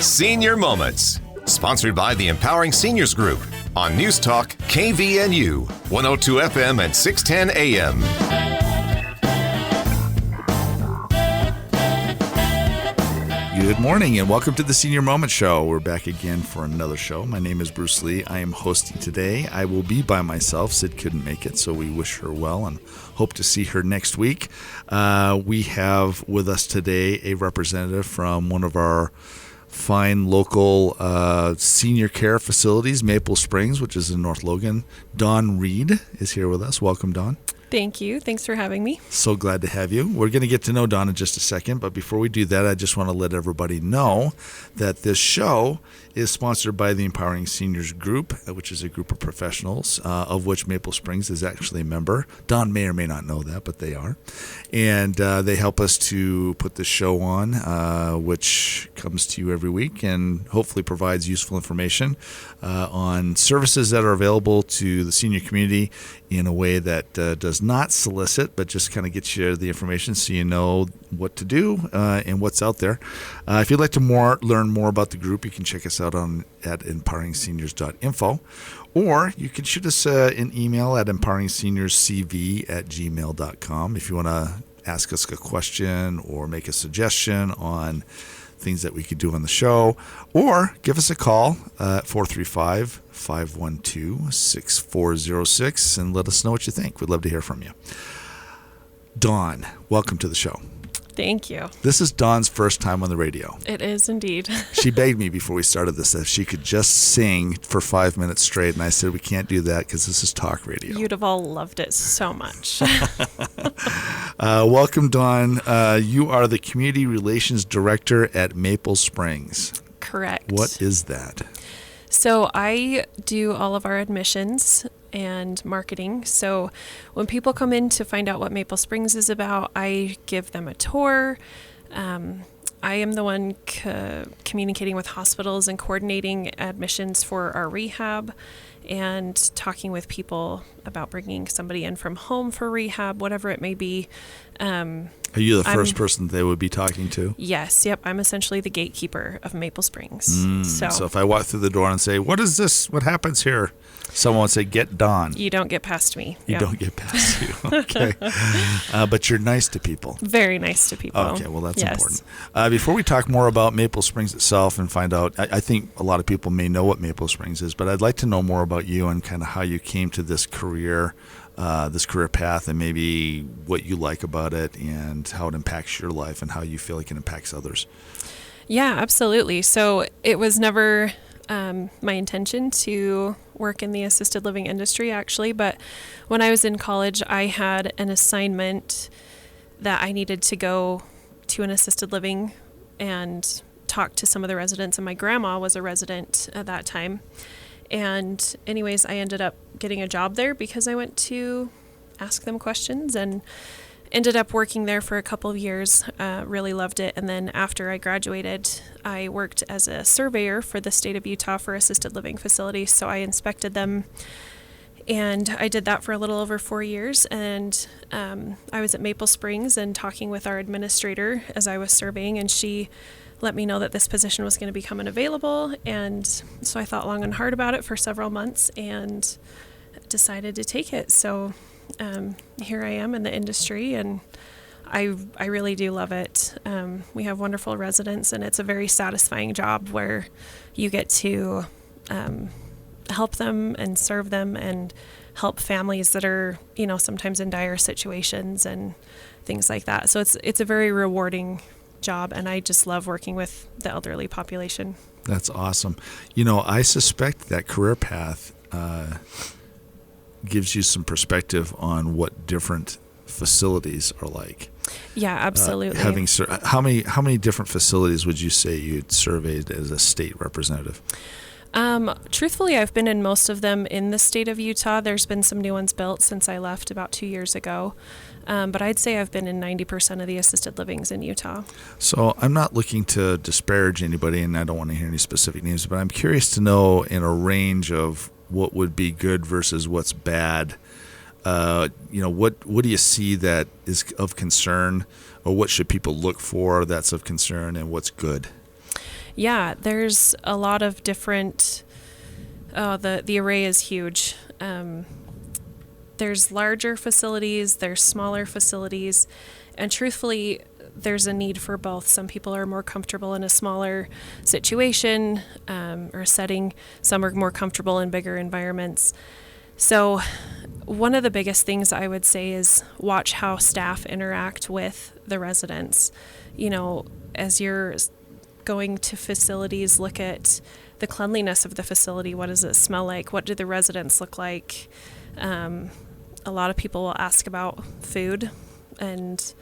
Senior Moments, sponsored by the Empowering Seniors Group on News Talk KVNU, 102 FM and 610 AM. Good morning and welcome to the Senior Moment Show. We're back again for another show. My name is Bruce Lee. I am hosting today. I will be by myself. Sid couldn't make it, so we wish her well and hope to see her next week. We have with us today a representative from one of our fine local senior care facilities, Maple Springs, which is in North Logan. Dawn Reed is here with us. Welcome, Dawn. Thank you. Thanks for having me. So glad to have you. We're going to get to know Dawn in just a second, but before we do that, I just want to let everybody know that this show is sponsored by the Empowering Seniors Group, which is a group of professionals, of which Maple Springs is actually a member. Dawn may or may not know that, but they are. And they help us to put this show on, which comes to you every week and hopefully provides useful information on services that are available to the senior community in a way that does not solicit, but just kind of gets you the information so you know what to do and what's out there. If you'd like to learn more about the group, you can check us out at empoweringseniors.info, or you can shoot us an email at empoweringseniorscv@gmail.com if you want to ask us a question or make a suggestion on things that we could do on the show, or give us a call at 435-512-6406 and let us know what you think. We'd love to hear from you. Dawn, welcome to the show. Thank you. This is Dawn's first time on the radio. It is indeed. She begged me before we started this if she could just sing for 5 minutes straight, and I said we can't do that because this is talk radio. You'd have all loved it so much. Welcome, Dawn. You are the Community Relations Director at Maple Springs. Correct. What is that? So I do all of our admissions and marketing. So when people come in to find out what Maple Springs is about, I give them a tour. I am the one communicating with hospitals and coordinating admissions for our rehab and talking with people about bringing somebody in from home for rehab, whatever it may be. Are you the first person they would be talking to? Yes. Yep. I'm essentially the gatekeeper of Maple Springs. So if I walk through the door and say, "What is this? What happens here?" Someone would say, "Get Dawn." You don't get past me. You don't get past you. Okay. But you're nice to people. Very nice to people. Okay. Well, that's important. Before we talk more about Maple Springs itself and find out, I think a lot of people may know what Maple Springs is, but I'd like to know more about you and kind of how you came to this career path, and maybe what you like about it and how it impacts your life and how you feel like it impacts others. Yeah, absolutely. So it was never my intention to work in the assisted living industry, actually, but when I was in college, I had an assignment that I needed to go to an assisted living and talk to some of the residents, and my grandma was a resident at that time. And anyways, I ended up getting a job there because I went to ask them questions and ended up working there for a couple of years. Really loved it. And then after I graduated, I worked as a surveyor for the state of Utah for assisted living facilities. So I inspected them, and I did that for a little over 4 years. And I was at Maple Springs and talking with our administrator as I was surveying, and she let me know that this position was going to be coming available. And so I thought long and hard about it for several months and decided to take it. So here I am in the industry, and I really do love it. We have wonderful residents, and it's a very satisfying job where you get to help them and serve them and help families that are, sometimes in dire situations and things like that. So it's a very rewarding job, and I just love working with the elderly population. That's awesome. I suspect that career path gives you some perspective on what different facilities are like. Yeah, absolutely. How many different facilities would you say you'd surveyed as a state representative? Truthfully, I've been in most of them in the state of Utah. There's been some new ones built since I left about 2 years ago. But I'd say I've been in 90% of the assisted livings in Utah. So I'm not looking to disparage anybody, and I don't want to hear any specific names, but I'm curious to know in a range of what would be good versus what's bad. What do you see that is of concern, or what should people look for that's of concern, and what's good? Yeah, there's a lot of different, the array is huge. There's larger facilities, there's smaller facilities, and truthfully, there's a need for both. Some people are more comfortable in a smaller situation or setting. Some are more comfortable in bigger environments. So one of the biggest things I would say is watch how staff interact with the residents. You know, as you're going to facilities, look at the cleanliness of the facility. What does it smell like? What do the residents look like? A lot of people will ask about food, and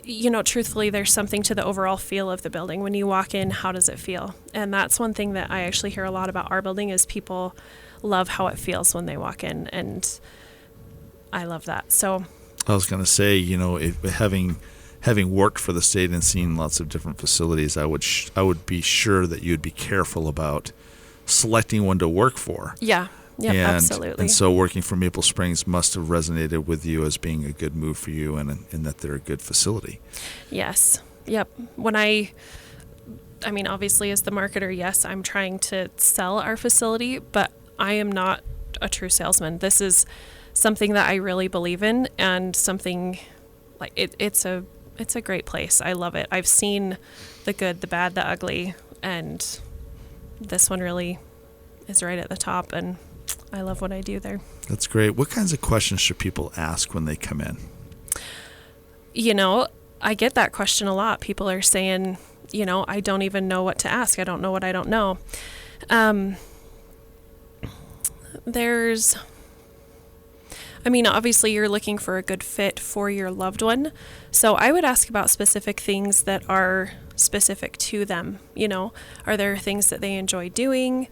you know, truthfully, there's something to the overall feel of the building. When you walk in, how does it feel? And that's one thing that I actually hear a lot about our building is people love how it feels when they walk in, and I love that. So I was going to say, you know, having worked for the state and seen lots of different facilities, I would be sure that you'd be careful about selecting one to work for. Yeah. Yep, absolutely. And so working for Maple Springs must have resonated with you as being a good move for you and that they're a good facility. Yes. Yep. I mean, obviously as the marketer, yes, I'm trying to sell our facility, but I am not a true salesman. This is something that I really believe in, and something like it's a great place. I love it. I've seen the good, the bad, the ugly, and this one really is right at the top, and I love what I do there. That's great. What kinds of questions should people ask when they come in? You know, I get that question a lot. People are saying, you know, I don't even know what to ask. I don't know what I don't know. Obviously you're looking for a good fit for your loved one. So I would ask about specific things that are specific to them. You know, are there things that they enjoy doing?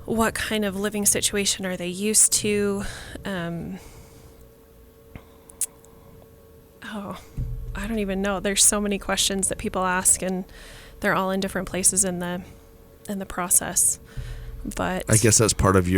What kind of living situation are they used to? I don't even know. There's so many questions that people ask, and they're all in different places in the process. But I guess that's part of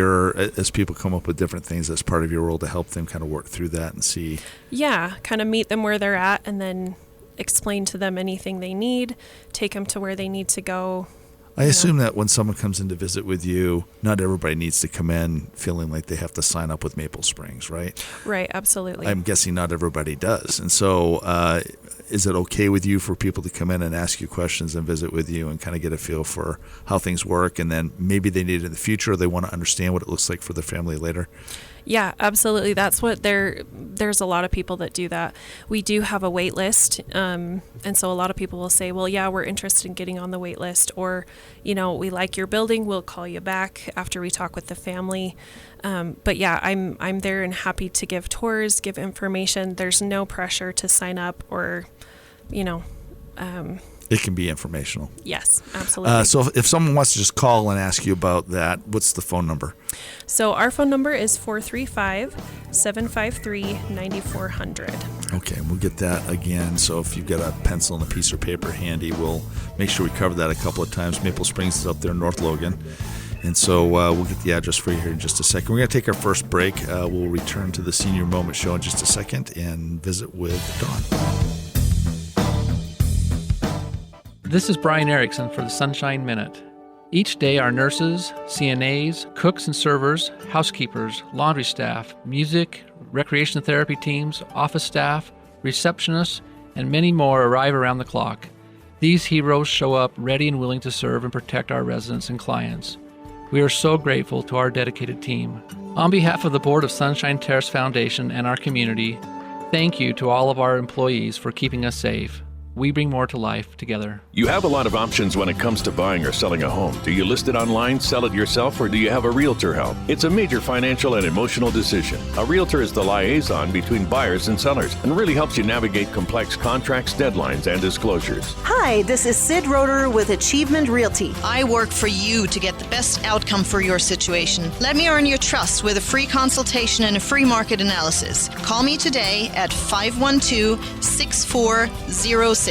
as people come up with different things, that's part of your role to help them kind of work through that and see. Yeah, kind of meet them where they're at, and then explain to them anything they need, take them to where they need to go. I assume that when someone comes in to visit with you, not everybody needs to come in feeling like they have to sign up with Maple Springs, right? Right, absolutely. I'm guessing not everybody does. And so is it okay with you for people to come in and ask you questions and visit with you and kind of get a feel for how things work, and then maybe they need it in the future, or they want to understand what it looks like for their family later? Yeah, absolutely. That's what there's a lot of people that do that. We do have a wait list. And so a lot of people will say, well, yeah, we're interested in getting on the wait list, or, you know, we like your building. We'll call you back after we talk with the family. But yeah, I'm there and happy to give tours, give information. There's no pressure to sign up or, you know, it can be informational. Yes, absolutely. So if someone wants to just call and ask you about that, what's the phone number? So our phone number is 435-753-9400. Okay, we'll get that again. So if you've got a pencil and a piece of paper handy, we'll make sure we cover that a couple of times. Maple Springs is up there in North Logan. And so we'll get the address for you here in just a second. We're going to take our first break. We'll return to the Senior Moment Show in just a second and visit with Dawn. This is Brian Erickson for the Sunshine Minute. Each day, our nurses, CNAs, cooks and servers, housekeepers, laundry staff, music, recreation therapy teams, office staff, receptionists, and many more arrive around the clock. These heroes show up ready and willing to serve and protect our residents and clients. We are so grateful to our dedicated team. On behalf of the Board of Sunshine Terrace Foundation and our community, thank you to all of our employees for keeping us safe. We bring more to life together. You have a lot of options when it comes to buying or selling a home. Do you list it online, sell it yourself, or do you have a realtor help? It's a major financial and emotional decision. A realtor is the liaison between buyers and sellers and really helps you navigate complex contracts, deadlines, and disclosures. Hi, this is Sid Roeder with Achievement Realty. I work for you to get the best outcome for your situation. Let me earn your trust with a free consultation and a free market analysis. Call me today at 512-6406.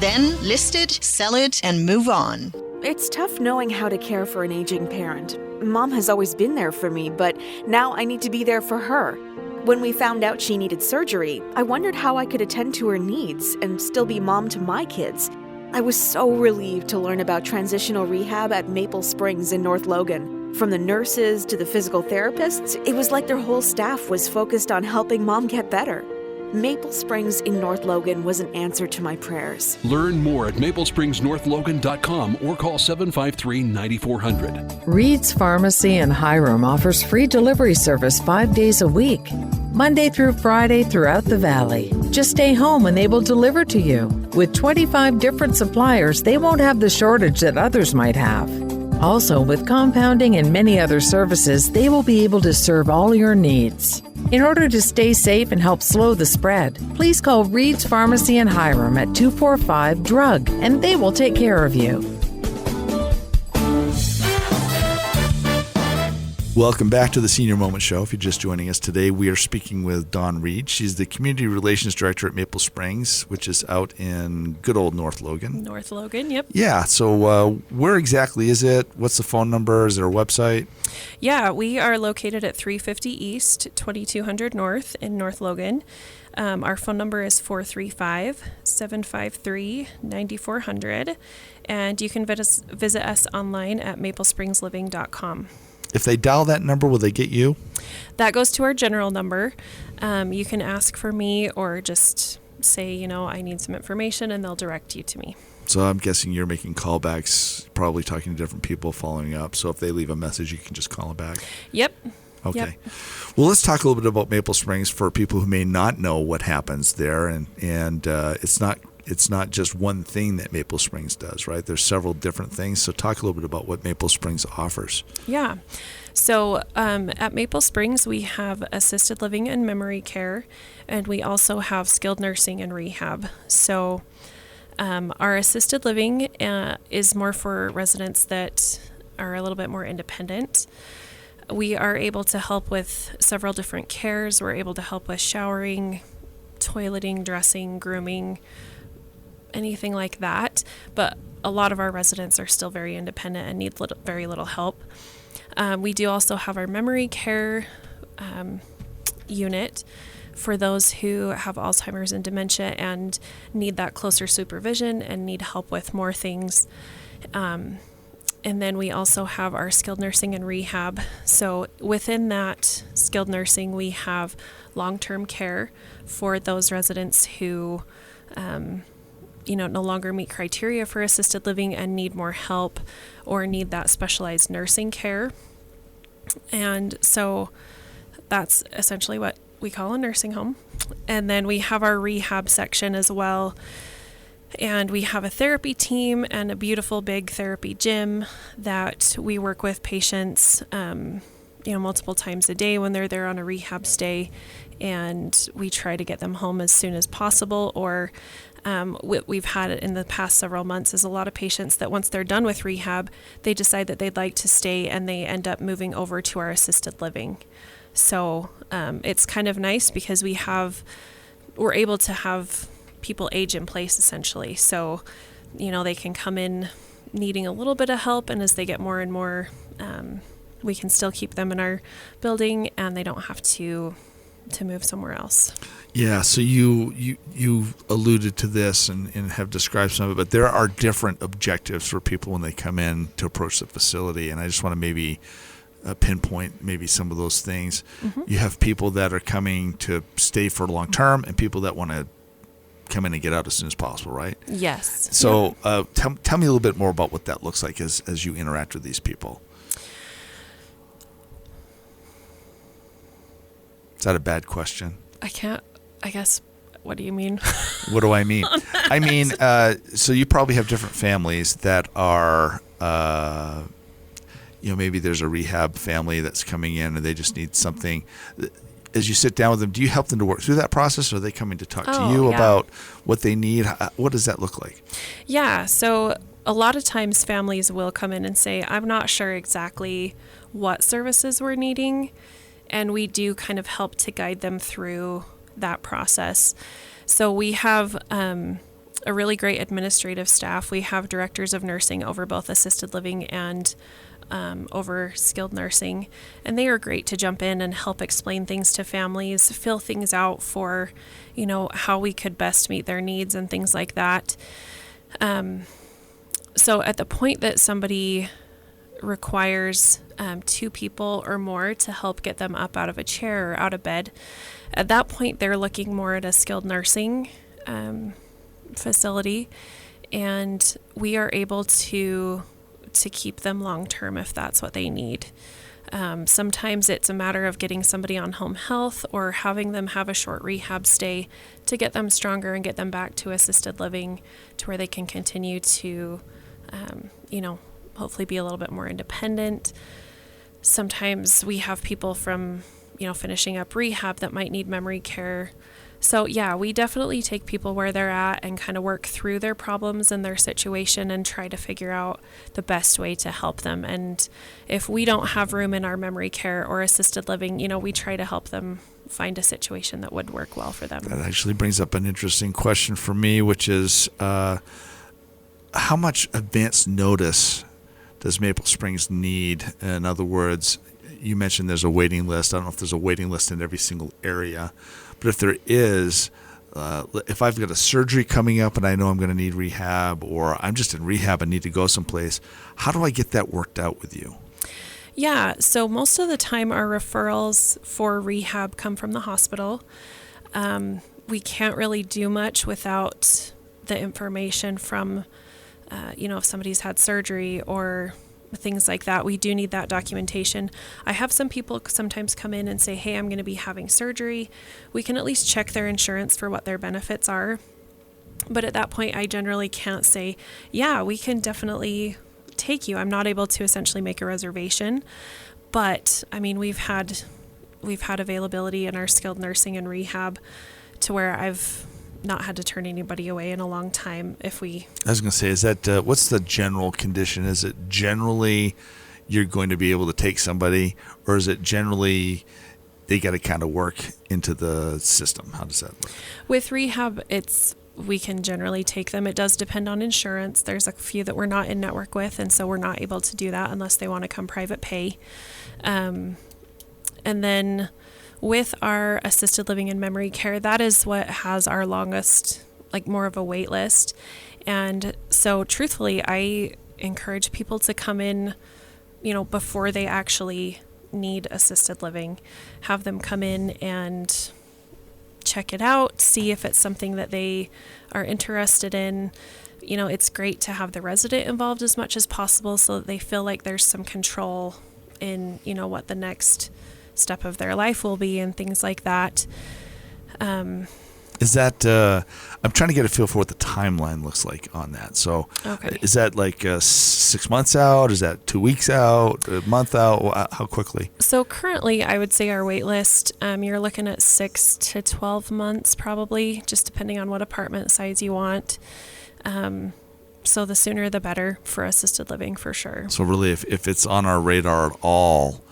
Then list it, sell it, and move on. It's tough knowing how to care for an aging parent. Mom has always been there for me, but now I need to be there for her. When we found out she needed surgery, I wondered how I could attend to her needs and still be mom to my kids. I was so relieved to learn about transitional rehab at Maple Springs in North Logan. From the nurses to the physical therapists, it was like their whole staff was focused on helping mom get better. Maple Springs in North Logan was an answer to my prayers. Learn more at maplespringsnorthlogan.com or call 753-9400. Reed's Pharmacy in Hiram offers free delivery service 5 days a week, Monday through Friday throughout the valley. Just stay home and they will deliver to you. With 25 different suppliers, they won't have the shortage that others might have. Also, with compounding and many other services, they will be able to serve all your needs. In order to stay safe and help slow the spread, please call Reed's Pharmacy in Hiram at 245-DRUG, and they will take care of you. Welcome back to the Senior Moment Show. If you're just joining us today, we are speaking with Dawn Reed. She's the Community Relations Director at Maple Springs, which is out in good old North Logan. North Logan, yep. Yeah, so where exactly is it? What's the phone number? Is there a website? Yeah, we are located at 350 East, 2200 North in North Logan. Our phone number is 435-753-9400, and you can visit us online at maplesprings.living.com. If they dial that number, will they get you? That goes to our general number. You can ask for me or just say, I need some information, and they'll direct you to me. So I'm guessing you're making callbacks, probably talking to different people, following up. So if they leave a message, you can just call them back. Yep. Okay. Yep. Well, let's talk a little bit about Maple Springs for people who may not know what happens there. And it's not just one thing that Maple Springs does, right? There's several different things. So talk a little bit about what Maple Springs offers. Yeah. So at Maple Springs, we have assisted living and memory care, and we also have skilled nursing and rehab. So our assisted living is more for residents that are a little bit more independent. We are able to help with several different cares. We're able to help with showering, toileting, dressing, grooming, anything like that. But a lot of our residents are still very independent and need very little help. We do also have our memory care unit for those who have Alzheimer's and dementia and need that closer supervision and need help with more things. And then we also have our skilled nursing and rehab. So within that skilled nursing, we have long-term care for those residents who, no longer meet criteria for assisted living and need more help or need that specialized nursing care. And so that's essentially what we call a nursing home. And then we have our rehab section as well. And we have a therapy team and a beautiful big therapy gym that we work with patients, multiple times a day when they're there on a rehab stay. And we try to get them home as soon as possible. Or what we've had in the past several months is a lot of patients that once they're done with rehab, they decide that they'd like to stay and they end up moving over to our assisted living. So it's kind of nice because we're able to have people age in place essentially. So, they can come in needing a little bit of help, and as they get more and more, we can still keep them in our building and they don't have to move somewhere else. Yeah, so you alluded to this and have described some of it, but there are different objectives for people when they come in to approach the facility, and I just want to maybe pinpoint maybe some of those things. Mm-hmm. You have people that are coming to stay for long term and people that want to come in and get out as soon as possible, right? Yes. So tell me a little bit more about what that looks like as you interact with these people. Is that a bad question? I guess, what do you mean? What do I mean? I mean, so you probably have different families that are, maybe there's a rehab family that's coming in and they just need something. As you sit down with them, do you help them to work through that process, or are they coming to talk to you about what they need? What does that look like? Yeah, so a lot of times families will come in and say, I'm not sure exactly what services we're needing, and we do kind of help to guide them through that process. So we have a really great administrative staff. We have directors of nursing over both assisted living and over skilled nursing, and they are great to jump in and help explain things to families, fill things out for, how we could best meet their needs and things like that. So at the point that somebody requires 2 people or more to help get them up out of a chair or out of bed, at that point they're looking more at a skilled nursing facility, and we are able to keep them long term if that's what they need. Sometimes it's a matter of getting somebody on home health or having them have a short rehab stay to get them stronger and get them back to assisted living to where they can continue to, hopefully be a little bit more independent. Sometimes we have people from, finishing up rehab that might need memory care. So yeah, we definitely take people where they're at and kind of work through their problems and their situation and try to figure out the best way to help them. And if we don't have room in our memory care or assisted living, we try to help them find a situation that would work well for them. That actually brings up an interesting question for me, which is how much advance notice does Maple Springs need? In other words, you mentioned there's a waiting list. I don't know if there's a waiting list in every single area. But if there is, if I've got a surgery coming up and I know I'm going to need rehab, or I'm just in rehab and need to go someplace, how do I get that worked out with you? Yeah, so most of the time our referrals for rehab come from the hospital. We can't really do much without the information from, if somebody's had surgery or things like that. We do need that documentation. I have some people sometimes come in and say, hey, I'm going to be having surgery. We can at least check their insurance for what their benefits are. But at that point, I generally can't say, yeah, we can definitely take you. I'm not able to essentially make a reservation. But I mean, we've had availability in our skilled nursing and rehab to where I've not had to turn anybody away in a long time. I was going to say, is that what's the general condition? Is it generally you're going to be able to take somebody, or is it generally they got to kind of work into the system? How does that work? With rehab, we can generally take them. It does depend on insurance. There's a few that we're not in network with, and so we're not able to do that unless they want to come private pay. And then with our assisted living and memory care, that is what has our longest, more of a wait list. And so truthfully, I encourage people to come in, before they actually need assisted living. Have them come in and check it out, see if it's something that they are interested in. It's great to have the resident involved as much as possible so that they feel like there's some control in, what the next step of their life will be and things like that. Is that I'm trying to get a feel for what the timeline looks like on that. So Is that 6 months out? Is that 2 weeks out? A month out? How quickly? So currently I would say our wait list, you're looking at 6 to 12 months probably, just depending on what apartment size you want. So the sooner the better for assisted living for sure. So really if it's on our radar at all,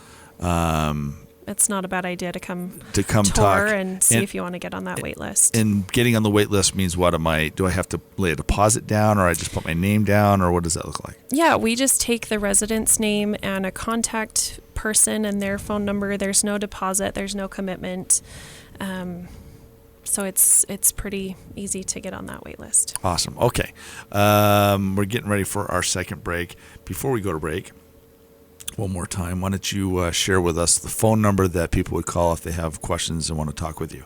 it's not a bad idea to come tour talk and see if you want to get on that wait list. And getting on the wait list means what? Do I have to lay a deposit down, or I just put my name down, or what does that look like? Yeah, we just take the resident's name and a contact person and their phone number. There's no deposit. There's no commitment. So it's pretty easy to get on that wait list. Awesome. Okay. We're getting ready for our second break. Before we go to break, one more time, why don't you share with us the phone number that people would call if they have questions and want to talk with you?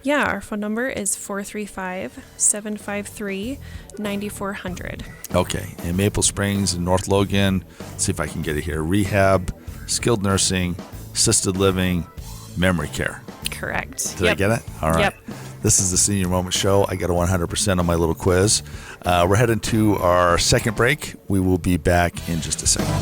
Yeah, our phone number is 435-753-9400. Okay, in Maple Springs and North Logan, let's see if I can get it here. Rehab, skilled nursing, assisted living, memory care. Correct. Did I get it? All right. Yep. This is the Senior Moment Show. I got a 100% on my little quiz. We're heading to our second break. We will be back in just a second.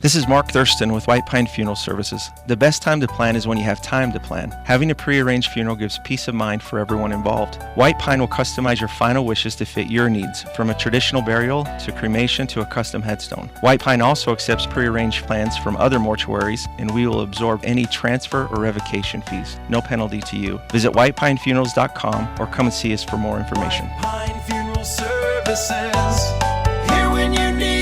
This is Mark Thurston with White Pine Funeral Services. The best time to plan is when you have time to plan. Having a prearranged funeral gives peace of mind for everyone involved. White Pine will customize your final wishes to fit your needs, from a traditional burial to cremation to a custom headstone. White Pine also accepts prearranged plans from other mortuaries, and we will absorb any transfer or revocation fees. No penalty to you. Visit whitepinefunerals.com or come and see us for more information. White Pine Funeral Services, here when you need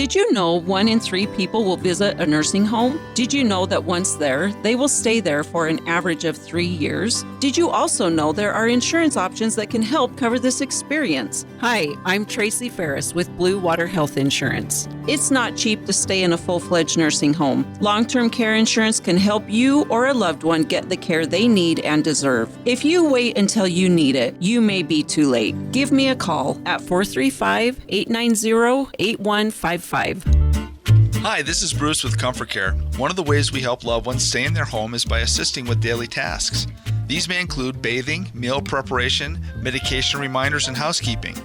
Did you know 1 in 3 people will visit a nursing home? Did you know that once there, they will stay there for an average of 3 years? Did you also know there are insurance options that can help cover this experience? Hi, I'm Tracy Ferris with Blue Water Health Insurance. It's not cheap to stay in a full-fledged nursing home. Long-term care insurance can help you or a loved one get the care they need and deserve. If you wait until you need it, you may be too late. Give me a call at 435-890-8155. Hi, this is Bruce with Comfort Care. One of the ways we help loved ones stay in their home is by assisting with daily tasks. These may include bathing, meal preparation, medication reminders, and housekeeping.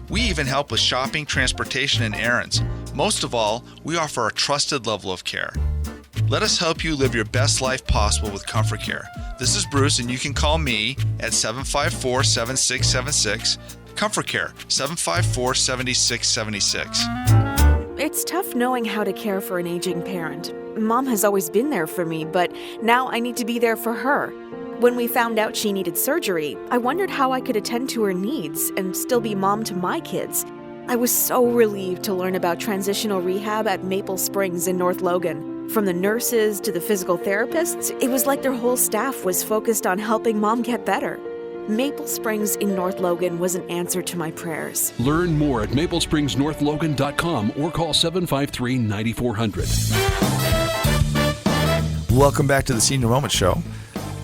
We even help with shopping, transportation, and errands. Most of all, we offer a trusted level of care. Let us help you live your best life possible with Comfort Care. This is Bruce, and you can call me at 754-7676. Comfort Care, 754-7676. It's tough knowing how to care for an aging parent. Mom has always been there for me, but now I need to be there for her. When we found out she needed surgery, I wondered how I could attend to her needs and still be mom to my kids. I was so relieved to learn about transitional rehab at Maple Springs in North Logan. From the nurses to the physical therapists, it was like their whole staff was focused on helping Mom get better. Maple Springs in North Logan was an answer to my prayers. Learn more at maplespringsnorthlogan.com or call 753-9400. Welcome back to the Senior Moment Show.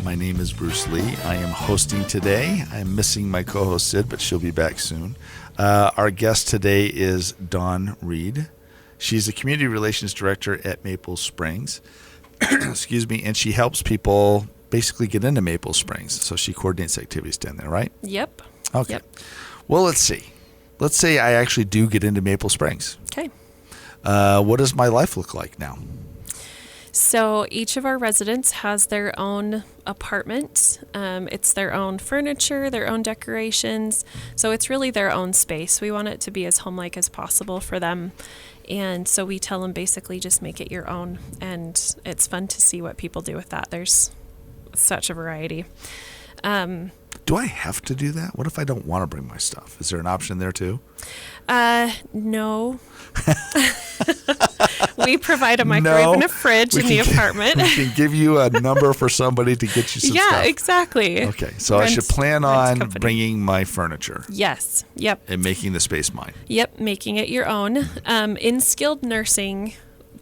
My name is Bruce Lee. I am hosting today. I'm missing my co-host Sid, but she'll be back soon. Our guest today is Dawn Reed. She's the Community Relations Director at Maple Springs. Excuse me, and she helps people basically get into Maple Springs. So she coordinates activities down there, right? Yep. Okay. Yep. Well, let's see. Let's say I actually do get into Maple Springs. Okay. What does my life look like now? So each of our residents has their own apartment. It's their own furniture, their own decorations. So it's really their own space. We want it to be as home-like as possible for them. And so we tell them basically just make it your own. And it's fun to see what people do with that. There's such a variety. Do I have to do that? What if I don't want to bring my stuff? Is there an option there too? No. We provide a microwave and a fridge in the apartment. We can give you a number for somebody to get you some stuff. Yeah, exactly. Okay, so I should plan on bringing my furniture. Yes. Yep. And making the space mine. Yep, making it your own. In skilled nursing,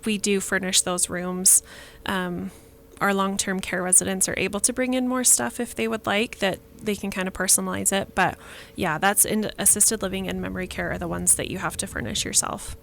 we do furnish those rooms. Our long-term care residents are able to bring in more stuff if they would like, that they can kind of personalize it. But yeah, that's in assisted living and memory care are the ones that you have to furnish yourself.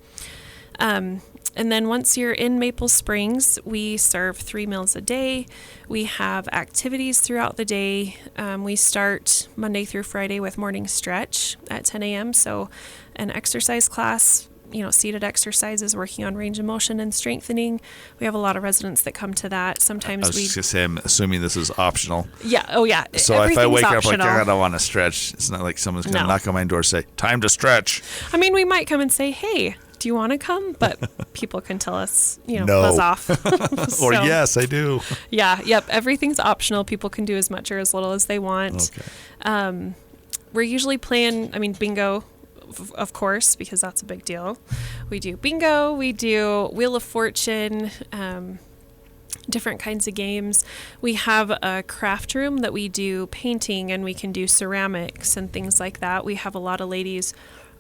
And then once you're in Maple Springs, we serve 3 meals a day. We have activities throughout the day. We start Monday through Friday with morning stretch at 10 a.m. So an exercise class, seated exercises, working on range of motion and strengthening. We have a lot of residents that come to that. Sometimes I was just going to say, I'm assuming this is optional. Yeah. Oh, yeah. So if I wake up like, I don't want to stretch, it's not like someone's going to knock on my door and say, time to stretch. I mean, we might come and say, hey, do you want to come? But people can tell us, no. buzz off. Or yes, I do. Yeah. Yep. Everything's optional. People can do as much or as little as they want. Okay. We're usually playing, bingo, of course, because that's a big deal. We do bingo, we do Wheel of Fortune, different kinds of games. We have a craft room that we do painting, and we can do ceramics and things like that. We have a lot of ladies,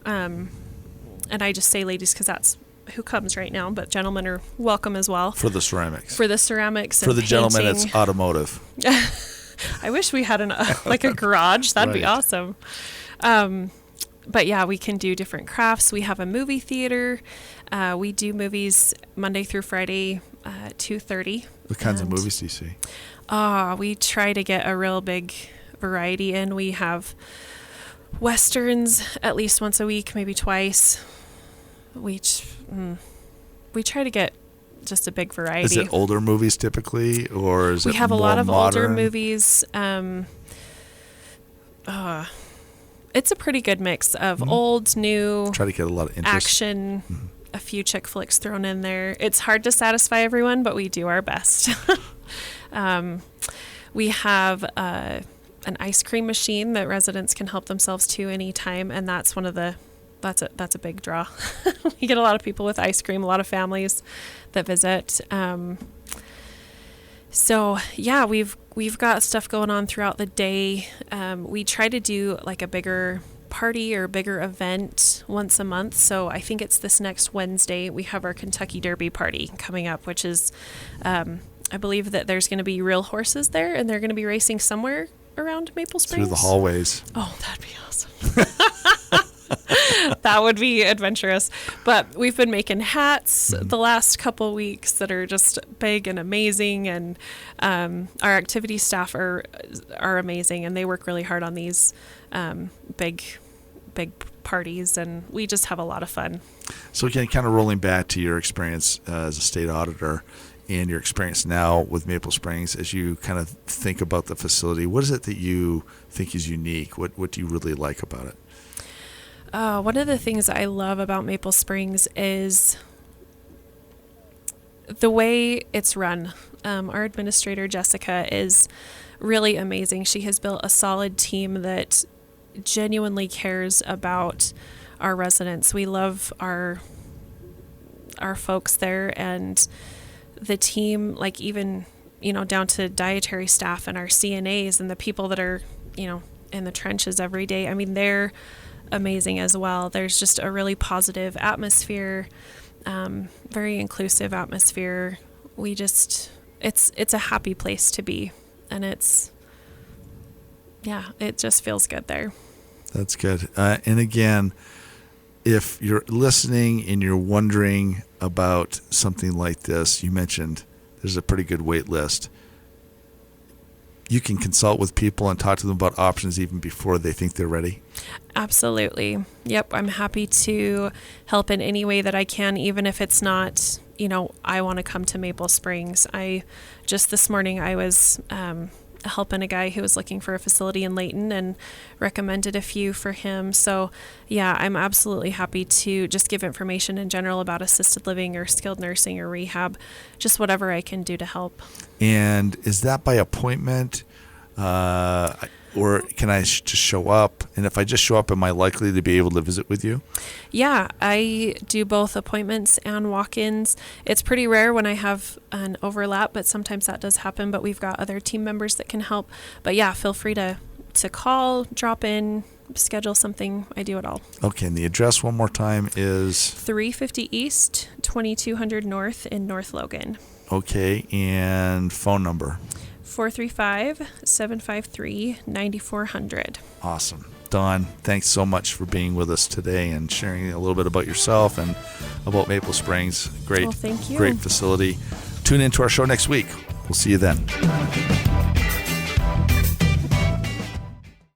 and I just say ladies because that's who comes right now, but gentlemen are welcome as well. For the ceramics. For the ceramics and For the painting. gentlemen, it's automotive. I wish we had a garage. That'd be awesome. But yeah, we can do different crafts. We have a movie theater. We do movies Monday through Friday, 2:30. What kinds of movies do you see? We try to get a real big variety in. We have Westerns at least once a week, maybe twice. We try to get just a big variety. Is it older movies typically, or is it more modern? We have a lot of older movies. It's a pretty good mix of old, new. Try to get a lot of interest. Action, a few chick flicks thrown in there. It's hard to satisfy everyone, but we do our best. We have an ice cream machine that residents can help themselves to anytime, and that's one of the that's a big draw. We get a lot of people with ice cream, a lot of families that visit. So yeah, we've got stuff going on throughout the day. We try to do like a bigger party or bigger event once a month. So I think it's this next Wednesday. We have our Kentucky Derby party coming up, which is, I believe that there's going to be real horses there, and they're going to be racing somewhere around Maple Springs. Through the hallways. Oh, that'd be awesome. That would be adventurous. But we've been making hats the last couple weeks that are just big and amazing, and our activity staff are amazing, and they work really hard on these big parties, and we just have a lot of fun. So again, kind of rolling back to your experience as a state auditor and your experience now with Maple Springs, as you kind of think about the facility, what is it that you think is unique? What do you really like about it? One of the things I love about Maple Springs is the way it's run. Our administrator, Jessica, is really amazing. She has built a solid team that genuinely cares about our residents. We love our folks there, and the team, like even, down to dietary staff and our CNAs and the people that are, in the trenches every day. I mean, they're amazing as well. There's just a really positive atmosphere, very inclusive atmosphere. It's a happy place to be, and it just feels good there. That's good. And again, if you're listening and you're wondering about something like this, you mentioned there's a pretty good wait list. You can consult with people and talk to them about options even before they think they're ready. Absolutely. Yep. I'm happy to help in any way that I can, even if it's not, I want to come to Maple Springs. This morning I was helping a guy who was looking for a facility in Layton and recommended a few for him. So yeah, I'm absolutely happy to just give information in general about assisted living or skilled nursing or rehab, just whatever I can do to help. And is that by appointment, or can I just show up? And if I just show up, am I likely to be able to visit with you? Yeah, I do both appointments and walk-ins. It's pretty rare when I have an overlap, but sometimes that does happen. But we've got other team members that can help. But yeah, feel free to call, drop in, schedule something. I do it all. Okay, and the address one more time is? 350 East, 2200 North in North Logan. Okay, and phone number? 435-753-9400. Awesome. Dawn, thanks so much for being with us today and sharing a little bit about yourself and about Maple Springs. Great, thank you. Great facility. Tune into our show next week. We'll see you then.